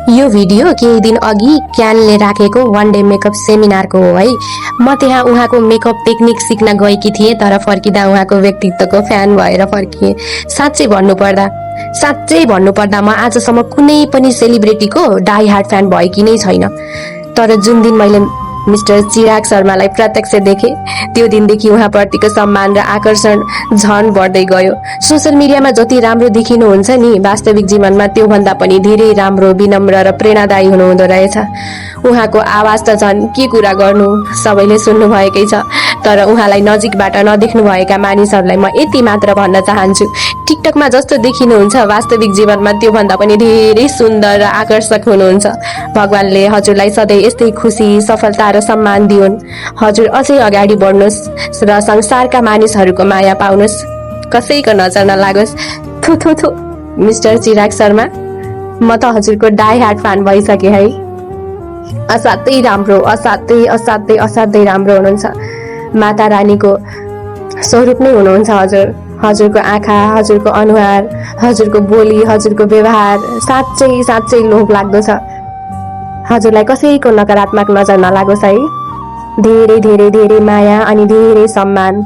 यो भिडियो केही दिन अघि क्यानले राखेको वान डे मेकअप सेमिनारको हो है। म त्यहाँ उहाँको मेकअप टेक्निक सिक्न गएकी थिएँ, तर फर्किँदा उहाँको व्यक्तित्वको फ्यान भएर फर्किएँ। साँच्चै भन्नुपर्दा म आजसम्म कुनै पनि सेलिब्रिटीको डाई हार्ड फ्यान भएकी नै छैन। तर जुन दिन मैले मिस्टर चिराग शर्मालाई प्रत्यक्ष देखेँ, त्यो दिनदेखि उहाँप्रतिको सम्मान र आकर्षण झन बढ्दै गयो। सोशल मिडियामा जति राम्रो देखिनुहुन्छ नि, वास्तविक जीवनमा त्योभन्दा पनि धेरै राम्रो, विनम्र र प्रेरणादायी हुनुहुँदो रहेछ। उहाँको आवाज त झन् के कुरा गर्नु, सबैले सुन्नु भएकै छ। तर उहाँलाई नजिकबाट नदेख्नु भएका मानिसहरूलाई म यति मात्र भन्न चाहन्छु, टिकटकमा जस्तो देखिनुहुन्छ, वास्तविक जीवनमा त्योभन्दा पनि धेरै सुन्दर र आकर्षक हुनुहुन्छ। भगवानले हजुरलाई सधैँ यस्तै खुसी, सफलता र सम्मान दिउन्। हजुर अझै अगाडि बढ्नुहोस् र संसारका मानिसहरूको माया पाउनुहोस्, कसैको नजर नलागोस्। थु थु थु मिस्टर चिराग शर्मा, म त हजुरको डाई हार्ड फ्यान भइसकेँ है। असाध्यै राम्रो, असाध्यै राम्रो हुनुहुन्छ। माता रानीको स्वरूप नै हुनुहुन्छ हजुर। हजुरको आँखा, हजुरको अनुहार, हजुरको बोली, हजुरको व्यवहार साँच्चै लोभ लाग्दो छ। हजुरलाई कसैको नकारात्मक नजर नलागोस् है। धेरै धेरै धेरै माया अनि धेरै सम्मान।